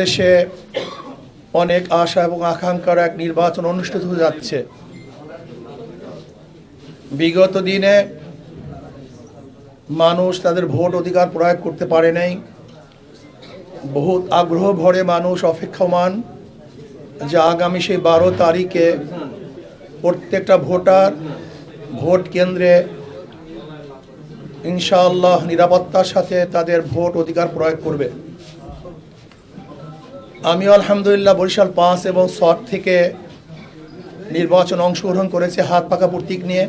দেশে অনেক আশা এবং আকাঙ্ক্ষার এক নির্বাচন অনুষ্ঠিত হতে যাচ্ছে। বিগত দিনে মানুষ তাদের ভোট অধিকার প্রয়োগ করতে পারে নাই। বহুত আগ্রহ ভরে মানুষ অপেক্ষমান যে আগামী সেই 12 তারিখে প্রত্যেকটা ভোটার ভোট কেন্দ্রে ইনশাআল্লাহ নিরাপত্তার সাথে তাদের ভোট অধিকার প্রয়োগ করবে। আমি আলহামদুলিল্লাহ বরিশাল 5 এবং 7 থেকে নির্বাচন অংশগ্রহণ করেছি হাত পাকা প্রতীক নিয়ে।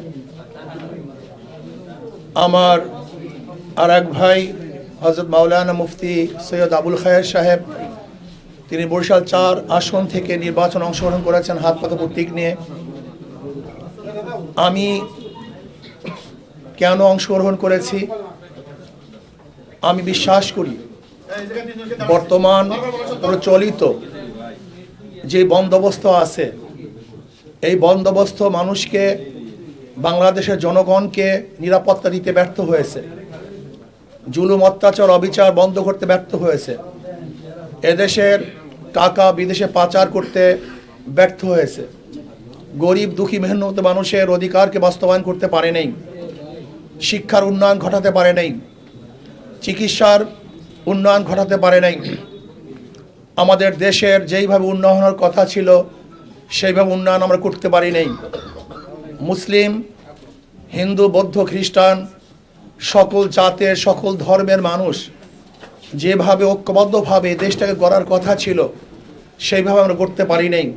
আমার আর এক ভাই হযরত মাওলানা মুফতি সৈয়দ আবুল খায়ের সাহেব, তিনি বরিশাল 4 আসন থেকে নির্বাচন অংশগ্রহণ করেছেন হাত পাকা প্রতীক নিয়ে। আমি কেন অংশগ্রহণ করেছি? আমি বিশ্বাস করি বর্তমান প্রচলিত যে বন্দোবস্ত আছে, এই বন্দোবস্ত মানুষকে, বাংলাদেশের জনগণকে নিরাপত্তা দিতে ব্যর্থ হয়েছে, জুলুম অত্যাচার অবিচার বন্ধ করতে ব্যর্থ হয়েছে, এদেশের টাকা বিদেশে পাচার করতে ব্যর্থ হয়েছে, গরিব দুঃখী মেহনত মানুষের অধিকারকে বাস্তবায়ন করতে পারে নাই, শিক্ষার উন্নয়ন ঘটাতে পারে নাই, চিকিৎসার উন্নয়ন ঘটাতে পারে নাই। আমাদের দেশের যেইভাবে উন্নয়নের কথা ছিল সেইভাবে উন্নয়ন আমরা করতে পারি নাই। মুসলিম, হিন্দু, বৌদ্ধ, খ্রিস্টান সকল জাতের সকল ধর্মের মানুষ যেভাবে ঐক্যবদ্ধভাবে দেশটাকে গড়ার কথা ছিল সেইভাবে আমরা করতে পারি নাই।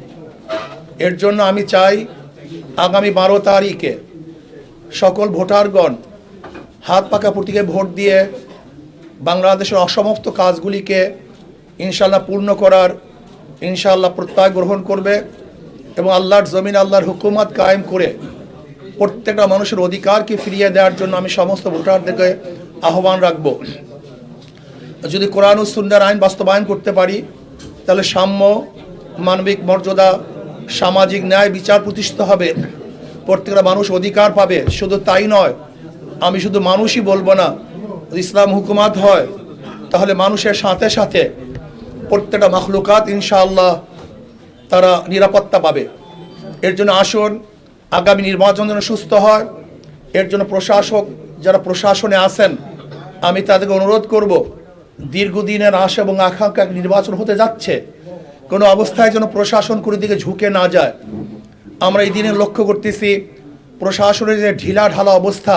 এর জন্য আমি চাই আগামী 12 তারিখে সকল ভোটারগণ হাত পাকা প্রতীকে ভোট দিয়ে বাংলাদেশের অসমাপ্ত কাজগুলিকে ইনশাআল্লাহ পূর্ণ করার ইনশাআল্লাহ প্রত্যয় গ্রহণ করবে এবং আল্লাহর জমিন আল্লাহর হুকুমত কায়েম করে প্রত্যেকটা মানুষের অধিকারকে ফিরিয়ে দেওয়ার জন্য আমি সমস্ত ভোটারদেরকে আহ্বান রাখব। যদি কোরআন ও সুন্নাহর আইন বাস্তবায়ন করতে পারি তাহলে সাম্য, মানবিক মর্যাদা, সামাজিক ন্যায় বিচার প্রতিষ্ঠিত হবে, প্রত্যেকটা মানুষ অধিকার পাবে। শুধু তাই নয়, আমি শুধু মানুষই বলবো না, ইসলাম হুকুমাত হয় তাহলে মানুষের সাথে সাথে প্রত্যেকটা মাখলুকাত ইনশাআল্লাহ তারা নিরাপত্তা পাবে। এর জন্য আসুন আগামী নির্বাচন যেন সুস্থ হয়, এর জন্য প্রশাসক যারা প্রশাসনে আছেন আমি তাদেরকে অনুরোধ করব, দীর্ঘদিনের আশা এবং আকাঙ্ক্ষা নির্বাচন হতে যাচ্ছে, কোনো অবস্থায় যেন প্রশাসন কোনো দিকে ঝুঁকে না যায়। আমরা এই দিনে লক্ষ্য করতেছি প্রশাসনের যে ঢিলা ঢালা অবস্থা,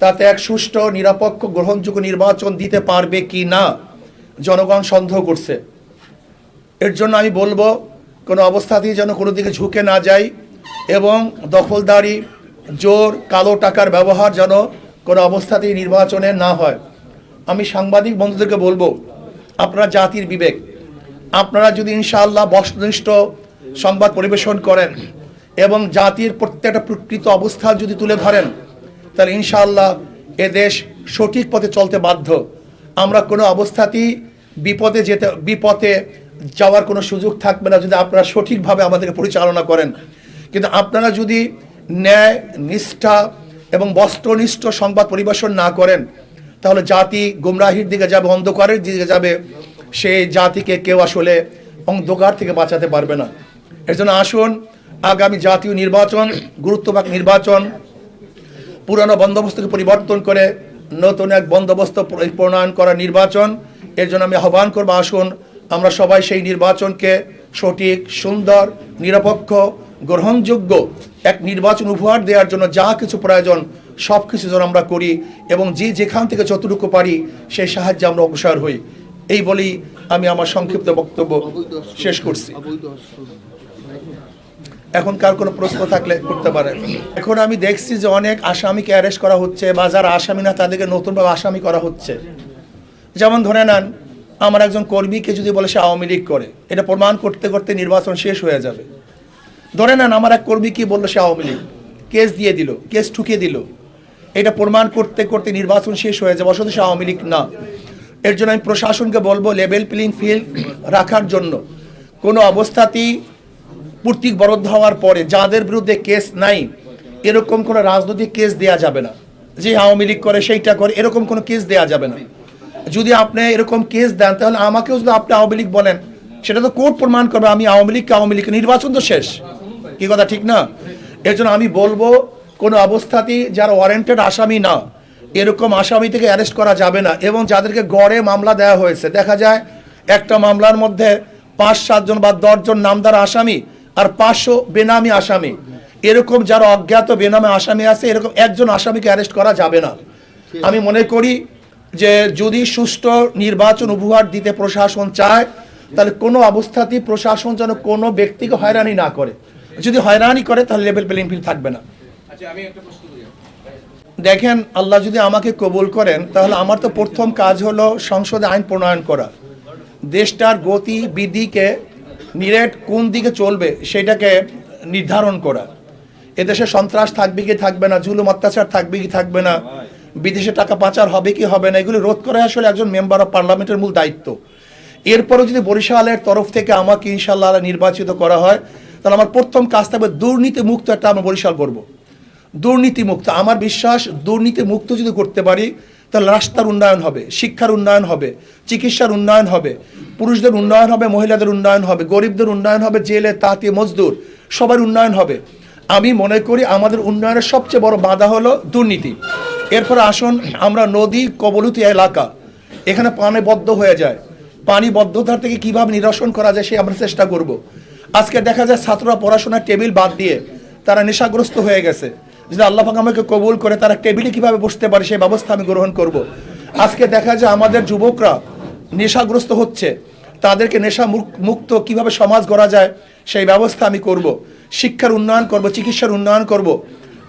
তাতে এক সুষ্ঠু নিরপেক্ষ গ্রহণযোগ্য নির্বাচন দিতে পারবে কি না জনগণ সন্দেহ করছে। এর জন্য আমি বলবো কোনো অবস্থাতেই যেন কোনো দিকে ঝুঁকে না যায় এবং দখলদারি, জোর, কালো টাকার ব্যবহার যেন কোনো অবস্থাতেই নির্বাচনে না হয়। আমি সাংবাদিক বন্ধুদেরকে বলবো, আপনারা জাতির বিবেক, আপনারা যদি ইনশাআল্লাহ বস্তুনিষ্ঠ সংবাদ পরিবেশন করেন এবং জাতির প্রত্যেকটা প্রকৃত অবস্থা যদি তুলে ধরেন তাহলে ইনশাআল্লাহ এদেশ সঠিক পথে চলতে বাধ্য। আমরা কোনো অবস্থাতেই বিপথে যাওয়ার কোনো সুযোগ থাকবে না যদি আপনারা সঠিকভাবে আমাদেরকে পরিচালনা করেন। কিন্তু আপনারা যদি ন্যায়, নিষ্ঠা এবং বস্ত্রনিষ্ঠ সংবাদ পরিবেশন না করেন তাহলে জাতি গুমরাহির দিকে যাবে, অন্ধকারের দিকে যাবে, সেই জাতিকে কেউ আসলে অন্ধকার থেকে বাঁচাতে পারবে না। এর জন্য আসুন আগামী জাতীয় নির্বাচন, গুরুত্বপূর্ণ নির্বাচন, পুরানো বন্দোবস্তকে পরিবর্তন করে নতুন এক বন্দোবস্ত প্রণয়ন করা নির্বাচন, এর জন্য আমি আহ্বান করব, আসুন আমরা সবাই সেই নির্বাচনকে সঠিক, সুন্দর, নিরপেক্ষ, গ্রহণযোগ্য এক নির্বাচন উপহার দেওয়ার জন্য যা কিছু প্রয়োজন সব কিছু যেন আমরা করি এবং যেখান থেকে যতটুকু পারি সেই সাহায্যে আমরা অগ্রসর হই। এই বলেই আমি আমার সংক্ষিপ্ত বক্তব্য শেষ করছি। এখন কার কোনো প্রশ্ন থাকলে করতে পারেন। এখন আমি দেখছি যে অনেক আসামিকে অ্যারেস্ট করা হচ্ছে বা যারা আসামি না তাদেরকে নতুনভাবে আসামি করা হচ্ছে। যেমন ধরে নেন আমার একজন কর্মীকে যদি বলে সে আওয়ামী লীগ করে, এটা প্রমাণ করতে করতে নির্বাচন শেষ হয়ে যাবে। ধরে নেন আমার এক কর্মী কি বললো সে আওয়ামী লীগ, কেস দিয়ে দিল, কেস ঠুকিয়ে দিল, এটা প্রমাণ করতে করতে নির্বাচন শেষ হয়ে যাবে, অথচ সে আওয়ামী লীগ না। এর জন্য আমি প্রশাসনকে বলবো লেভেল প্লেইং ফিল্ড রাখার জন্য কোনো অবস্থাতেই প্রতীক বরাদ্দ হওয়ার পরে যাদের বিরুদ্ধে কেস নাই এরকম কোনো রাজনৈতিক কেস দেওয়া যাবে না, যে আওয়ামী লীগ করে সেইটা করে এরকম কোনো কেস দেওয়া যাবে না। যদি আপনি এরকম কেস দেন তাহলে আমাকেও যদি আপনি আওয়ামী লীগ বলেন, সেটা তো কোর্ট প্রমাণ করবে আমি আওয়ামী লীগ, নির্বাচন তো শেষ। কি কথা ঠিক না? এর জন্য আমি বলবো কোনো অবস্থাতেই যারা ওয়ারেন্টেড আসামি না, এরকম আসামি থেকে অ্যারেস্ট করা যাবে না। এবং যাদেরকে গড়ে মামলা দেওয়া হয়েছে, দেখা যায় একটা মামলার মধ্যে 5-7 জন বা 10 জন নামদার আসামি আর 500 বেনামি আসামি, এরকম যারা অজ্ঞাত বেনামে আসামি আছে, এরকম একজন আসামিকে অ্যারেস্ট করা যাবে না। আমি মনে করি যে যদি সুষ্ঠু নির্বাচন উপহার দিতে প্রশাসন চায়, তাহলে কোনো অবস্থাতেই প্রশাসন যেন কোনো ব্যক্তিকে হয়রানি না করে। যদি হয়রানি করে তাহলে লেভেল প্লেইং ফিল্ড থাকবে না। দেখেন, আল্লাহ যদি আমাকে কবুল করেন তাহলে আমার তো প্রথম কাজ হলো সংসদে আইন প্রণয়ন করা, দেশটার গতি বিধিকে নিরেট কোন দিকে চলবে সেটাকে নির্ধারণ করা। এদেশে সন্ত্রাস থাকবে কি থাকবে না, জুলুম অত্যাচার থাকবে কি থাকবে না, বিদেশে টাকা পাচার হবে কি হবে না, এগুলো রোধ করা আসলে একজন মেম্বার অফ পার্লামেন্টের মূল দায়িত্ব। এরপরও যদি বরিশালের তরফ থেকে আমাকে ইনশাআল্লাহ নির্বাচিত করা হয়, তাহলে আমার প্রথম কাজ থাকবে দুর্নীতি মুক্ত একটা আমরা বরিশাল করব। দুর্নীতি মুক্ত, আমার বিশ্বাস দুর্নীতি মুক্ত যদি করতে পারি তাহলে রাস্তার উন্নয়ন হবে, শিক্ষার উন্নয়ন হবে, চিকিৎসার উন্নয়ন হবে, পুরুষদের উন্নয়ন হবে, মহিলাদের উন্নয়ন হবে, গরিবদের উন্নয়ন হবে, জেলে তাঁতি মজদুর সবার উন্নয়ন হবে। আমি মনে করি আমাদের উন্নয়নের সবচেয়ে বড় বাধা হলো দুর্নীতি। এরপরে আসুন, আমরা নদী কবলিত এলাকা, এখানে পানি বদ্ধ হয়ে যায়, পানি বদ্ধতা থেকে কিভাবে নিরসন করা যায় সে আমরা চেষ্টা করব। আজকে দেখা যায় ছাত্ররা পড়াশোনার টেবিল বাদ দিয়ে তারা নেশাগ্রস্ত হয়ে গেছে, যদি আল্লাহ পাক আমাকে কবুল করে তারা টেবিলে কিভাবে বসতে পারে সেই ব্যবস্থা আমি গ্রহণ করব। আজকে দেখা যায় আমাদের যুবকরা নেশাগ্রস্ত হচ্ছে, তাদেরকে নেশা মুক্ত কিভাবে সমাজ গড়া যায় সেই ব্যবস্থা আমি করব। শিক্ষার উন্নয়ন করব, চিকিৎসার উন্নয়ন করব।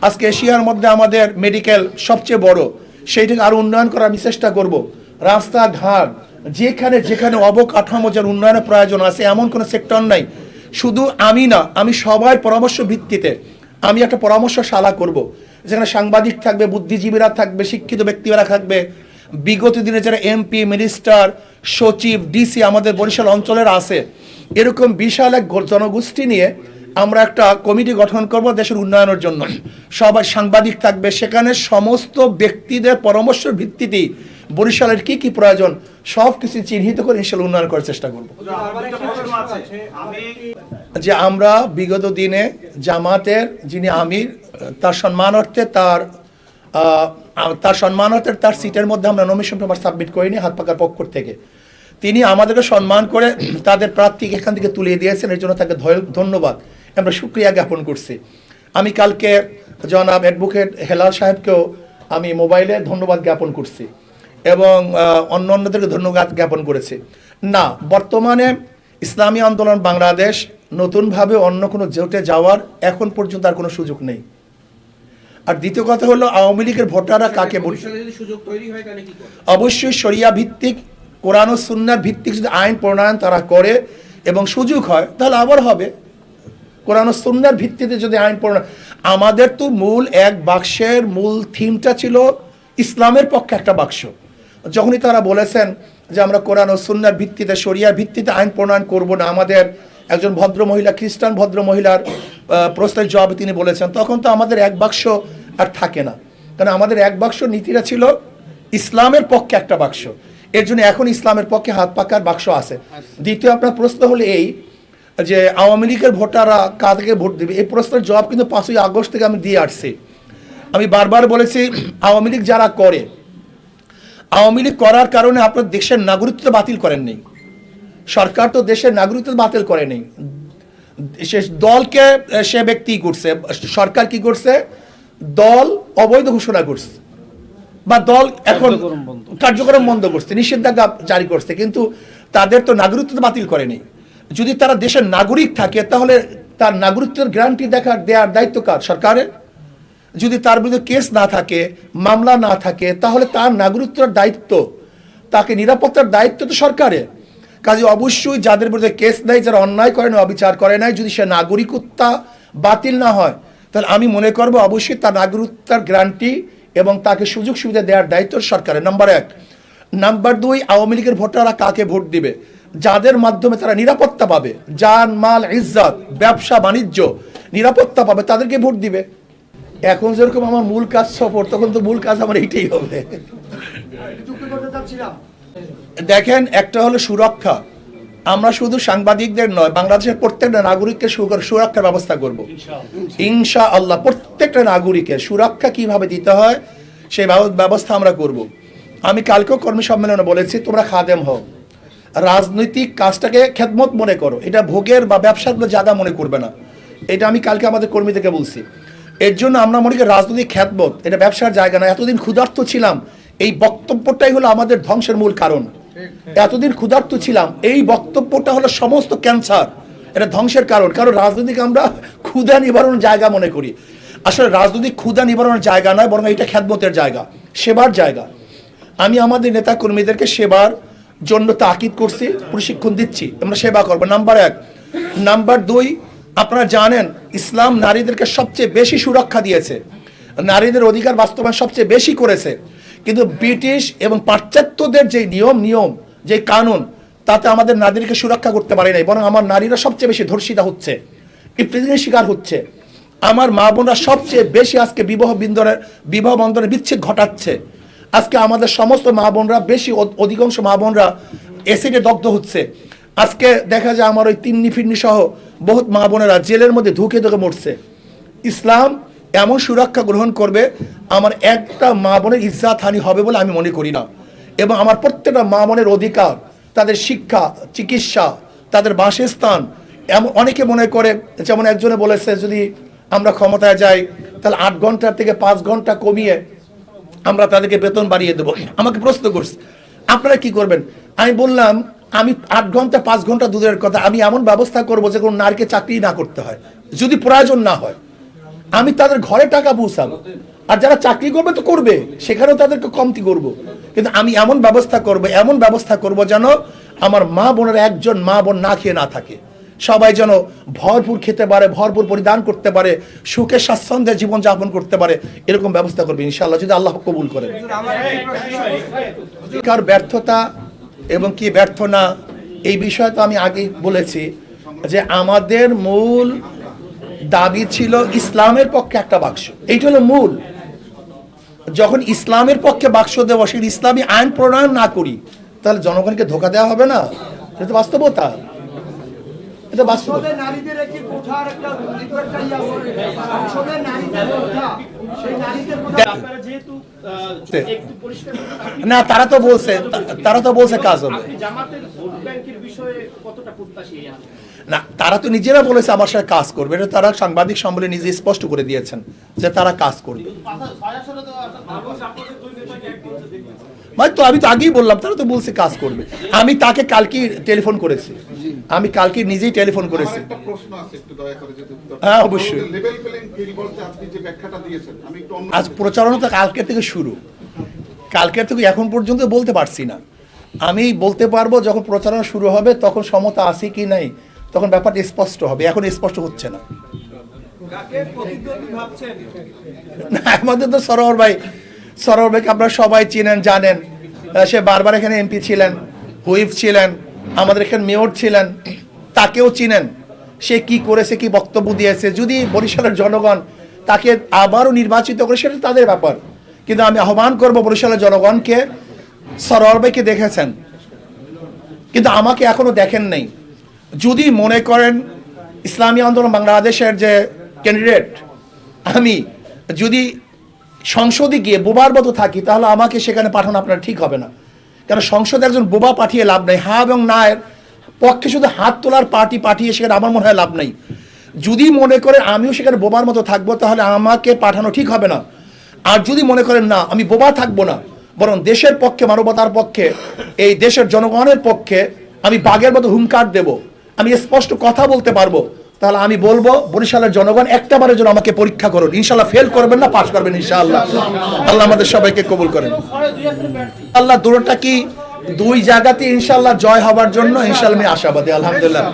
আজকে এশিয়ার মধ্যে আমাদের মেডিকেল সবচেয়ে বড়, সেইটাকে আরও উন্নয়ন করার আমি চেষ্টা করব। রাস্তাঘাট যেখানে যেখানে অবকাঠামো যার উন্নয়নের প্রয়োজন আছে এমন কোনো সেক্টর নাই, শুধু আমি না, আমি সবার পরামর্শ ভিত্তিতে আমি একটা পরামর্শশালা করব, যেখানে সাংবাদিক থাকবে, বুদ্ধিজীবীরা থাকবে, শিক্ষিত ব্যক্তিরা থাকবে, বিগত দিনে যারা এমপি, মিনিস্টার, সচিব, ডিসি আমাদের বরিশাল অঞ্চলের আছে, এরকম বিশাল এক জনগোষ্ঠী নিয়ে আমরা একটা কমিটি গঠন করব দেশের উন্নয়নের জন্য। সবাই সাংবাদিক থাকবে, সেখানে সমস্ত ব্যক্তিদের পরামর্শের ভিত্তিতেই বরিশালের কি কি প্রয়োজন সব কিছু চিহ্নিত করে ইনশাআল্লাহ উন্নয়ন করার চেষ্টা করব। যে আমরা বিগত দিনে জামাতের যিনি আমির, তার সম্মানার্থে তার সিটের মধ্যে আমরা নমিনেশন পেপার সাবমিট করিনি হাত পাকার পক্ষ থেকে। তিনি আমাদেরকে সম্মান করে তাদের প্রার্থীকে এখান থেকে তুলে দিয়েছেন, এর জন্য তাকে ধন্যবাদ, আমরা শুকরিয়া জ্ঞাপন করছি। আমি কালকে জনাব অ্যাডভোকেট হেলাল সাহেবকেও আমি মোবাইলে ধন্যবাদ জ্ঞাপন করছি এবং অন্যদেরকে ধন্যবাদ জ্ঞাপন করেছি। না, বর্তমানে ইসলামী আন্দোলন বাংলাদেশ নতুনভাবে অন্য কোনো জোটে যাওয়ার এখন পর্যন্ত আর কোনো সুযোগ নেই। আর দ্বিতীয় কথা হলো আওয়ামী লীগের ভোটাররা কাকে ভোট, অবশ্যই শরিয়া ভিত্তিক কোরআন ও সুন্নাহ ভিত্তিক যদি আইন প্রণয়ন তারা করে এবং সুযোগ হয় তাহলে আবার হবে। কোরআন ও সুন্নাহর ভিত্তিতে যদি আইন প্রণয়ন, আমাদের তো মূল এক বাক্সের মূল থিমটা ছিল ইসলামের পক্ষে একটা বাক্স। যখনই তারা বলেছেন যে আমরা কোরআন ও সুন্নাহর ভিত্তিতে শরিয়ার ভিত্তিতে আইন প্রণয়ন করব না, আমাদের একজন ভদ্র মহিলা, খ্রিস্টান ভদ্র মহিলার প্রশ্নের জবাবে তিনি বলেছেন, তখন তো আমাদের এক বাক্স আর থাকে না, কারণ আমাদের এক বাক্স নীতিটা ছিল ইসলামের পক্ষে একটা বাক্স। এর জন্য এখন ইসলামের পক্ষে হাত পাকার বাক্স আছে। দ্বিতীয় আপনার প্রশ্ন হলো এই যে আওয়ামী লীগের ভোটাররা কাদেরকে ভোট দেবে, এই প্রশ্নের জবাব কিন্তু 5ই আগস্ট থেকে আমি দিয়ে আসছি। আমি বারবার বলেছি আওয়ামী লীগ যারা করে, আওয়ামী লীগ করার কারণে আপনার দেশের নাগরিকত্ব বাতিল করেননি, সরকার তো দেশের নাগরিকত্ব বাতিল করেনি, সে দলকে সে ব্যক্তি করছে, সরকার কি করছে, দল অবৈধ ঘোষণা করছে বা দল এখন কার্যক্রম বন্ধ করছে, নিষেধাজ্ঞা জারি করছে, কিন্তু তাদের তো নাগরিকত্ব বাতিল করেনি। যদি তারা দেশের নাগরিক থাকে তাহলে তার নাগরিকত্বের গ্যারান্টি দেওয়ার দায়িত্ব কার? সরকারের। যদি তার বিরুদ্ধে কেস না থাকে, মামলা না থাকে, তাহলে তার নাগরিকত্বের দায়িত্ব, তাকে নিরাপত্তার দায়িত্ব তো সরকারের। কাজে অবশ্যই যাদের বিরুদ্ধে কেস নেই, যারা অন্যায় করে না, অবিচার করে নাই, যদি সে নাগরিকত্ব বাতিল না হয় তাহলে আমি মনে করবো অবশ্যই তার নাগরিকতার গ্যারান্টি এবং তাকে সুযোগ সুবিধা দেওয়ার দায়িত্ব সরকারের। নাম্বার 1। নাম্বার 2, আওয়ামী লীগের ভোটাররা কাকে ভোট দিবে? যাদের মাধ্যমে তারা নিরাপত্তা পাবে, জান মাল ইজ্জত, ব্যবসা বাণিজ্য নিরাপত্তা পাবে, তাদেরকে ভোট দিবে। এখন যেরকম আমার মূল কাজ সফর, তখন তো মূল কাজ আমার এইটাই হবে। দেখেন, একটা হলো সুরক্ষা। আমরা শুধু সাংবাদিকদের নয়, বাংলাদেশের প্রত্যেকটা নাগরিককে সুরক্ষার ব্যবস্থা করব ইনশাআল্লাহ। প্রত্যেকটা নাগরিকের সুরক্ষা কিভাবে দিতে হয় সেই ব্যবস্থা আমরা করব। আমি কালকেও কর্মী সম্মেলনে বলেছি, তোমরা খাদেম হও, রাজনৈতিক কাজটাকে খেদমত মনে করো, এটা ভোগের বা ব্যবসার জায়গা মনে করবে না। এটা আমি কালকে আমাদের কর্মীদেরকে বলছি। এর জন্য আমরা মনে করি রাজনৈতিক খেদমত এটা ব্যবসার জায়গা না। এতদিন ক্ষুধার্ত ছিলাম, এই বক্তব্যটাই হলো আমাদের ধ্বংসের মূল কারণ। এতদিন ক্ষুধার্ত ছিলাম, এই বক্তব্যটা হলো সমস্ত ক্যান্সার, এটা ধ্বংসের কারণ। কারণ রাজনৈতিক আমরা ক্ষুধা নিবারণের জায়গা মনে করি। আসলে রাজনৈতিক ক্ষুধা নিবারণের জায়গা নয়, বরং এটা খেদমতের জায়গা, সেবার জায়গা। আমি আমাদের নেতা কর্মীদেরকে সেবার জন্য তাকিদ করছি, প্রশিক্ষণ দিচ্ছি, আমরা সেবা করবো। নাম্বার 1। নাম্বার 2, আপনারা জানেন ইসলাম নারীদেরকে সবচেয়ে বেশি সুরক্ষা দিয়েছে, নারীদের অধিকার বাস্তবায়ন সবচেয়ে বেশি করেছে। কিন্তু ব্রিটিশ এবং পাশ্চাত্যদের যে নিয়ম যে কানুন, তাতে আমাদের নারীদেরকে সুরক্ষা করতে পারে নাই, বরং আমার নারীরা সবচেয়ে বেশি ধর্ষিতা হচ্ছে, ইফতিজিনের শিকার হচ্ছে। আমার মা বোনরা সবচেয়ে বেশি আজকে বিবাহ বন্ধনে বিচ্ছেদ ঘটাচ্ছে। আজকে আমাদের সমস্ত মা বোনরা অধিকাংশ মা বোনরা অ্যাসিডে দগ্ধ হচ্ছে। আজকে দেখা যায় আমার ওই তিন্নি ফিন্নি সহ বহুত মা বোনেরা জেলের মধ্যে ধুকে মরছে। ইসলাম এমন সুরক্ষা গ্রহণ করবে, আমার একটা মা বোনের ইজ্জাত হানি হবে বলে আমি মনে করি না। এবং আমার প্রত্যেকটা মা বোনের অধিকার, তাদের শিক্ষা, চিকিৎসা, তাদের বাসস্থান, এমন অনেকে মনে করে, যেমন একজনে বলেছে যদি আমরা ক্ষমতায় যাই তাহলে 8 ঘন্টার থেকে 5 ঘন্টা কমিয়ে আমরা তাদেরকে বেতন বাড়িয়ে দেবো। আমাকে প্রশ্ন করছে আপনারা কি করবেন? আমি বললাম আমি 8 ঘন্টা 5 ঘন্টা দূরের কথা, আমি এমন ব্যবস্থা করবো যে কোনো নারীকে চাকরি না করতে হয়, যদি প্রয়োজন না হয়। আমি তাদের ঘরে টাকা পৌঁছাবো, আর যারা চাকরি করবে তো করবে, সেখানেও তাদেরকে কমতি করব। কিন্তু আমি এমন ব্যবস্থা করব যেন আমার মা বোনের একজন মা বোন না খেয়ে না থাকে, সবাই যেন ভরপুর খেতে পারে, ভরপুর পরিধান করতে পারে, সুখে স্বাচ্ছন্দ্যে জীবনযাপন করতে পারে, এরকম ব্যবস্থা করবে ইনশাআল্লাহ, যদি আল্লাহ কবুল করেন। কার ব্যর্থতা এবং কি ব্যর্থ না, এই বিষয়ে তো আমি আগেই বলেছি যে আমাদের মূল দাবি ছিল ইসলামের পক্ষে একটা বাক্স, এইটা হলো মূল। যখন ইসলামের পক্ষে বাক্স দেওয়া, সেই ইসলামী আইন প্রণয়ন না করি, তাহলে জনগণকে ধোকা দেওয়া হবে না। এটা বাস্তবতা, এটা বাস্তবতা। না, তারা তো বলছে কাজ হবে না, তারা তো নিজেরা বলেছে আমার সাথে কাজ করবে, এটা তারা সাংবাদিক সম্মেলনে নিজে স্পষ্ট করে দিয়েছেন যে তারা কাজ করবে। তো আমি তো আগেই বললাম, তারা তো বলছে কাজ করবে। আমি তাকে কালকে টেলিফোন করেছি, আমি কালকে নিজেই টেলিফোন করেছি। হ্যাঁ অবশ্যই, আজ প্রচারণা তো কালকের থেকে শুরু, কালকের থেকে এখন পর্যন্ত বলতে পারছি না। আমি বলতে পারবো যখন প্রচারণা শুরু হবে, তখন সমতা আছে কি নাই, তখন ব্যাপারটা স্পষ্ট হবে, এখন স্পষ্ট হচ্ছে না। আমাদের তো সরোয়ার ভাইকে আপনারা সবাই চিনেন, জানেন, সে বারবার এখানে এমপি ছিলেন, হুইপ ছিলেন, আমাদের এখানে মেয়র ছিলেন, তাকেও চিনেন। সে কি করেছে, কি বক্তব্য দিয়েছে, যদি বরিশালের জনগণ তাকে আবারও নির্বাচিত করে সেটা তাদের ব্যাপার। কিন্তু আমি আহ্বান করব বরিশালের জনগণকে, সরোয়ার ভাইকে দেখেছেন কিন্তু আমাকে এখনো দেখেন নাই। যদি মনে করেন ইসলামী আন্দোলন বাংলাদেশের যে ক্যান্ডিডেট, আমি যদি সংসদে গিয়ে বোবার মতো থাকি, তাহলে আমাকে সেখানে পাঠানো আপনার ঠিক হবে না। কারণ সংসদে একজন বোবা পাঠিয়ে লাভ নাই, হ্যাঁ এবং না এর পক্ষে শুধু হাত তোলার পার্টি পাঠিয়ে সেখানে আমার মনে হয় লাভ নাই। যদি মনে করেন আমিও সেখানে বোবার মতো থাকবো, তাহলে আমাকে পাঠানো ঠিক হবে না। আর যদি মনে করেন না আমি বোবা থাকবো না, বরং দেশের পক্ষে, মানবতার পক্ষে, এই দেশের জনগণের পক্ষে আমি বাঘের মতো হুঙ্কার দেব, আমি স্পষ্ট কথা বলতে পারবো, তাহলে আমি বলবো বরিশালের জনগণ একটাবারের জন্য আমাকে পরীক্ষা করুন, ইনশাল্লাহ ফেল করবেন না, পাস করবেন ইনশাআল্লাহ। আল্লাহ আমাদের সবাইকে কবুল করেন। আল্লাহ দুটোটা কি 2 জায়গাতে ইনশাআল্লাহ জয় হবার জন্য ইনশাআল্লাহ আমি আশাবাদী, আলহামদুলিল্লাহ।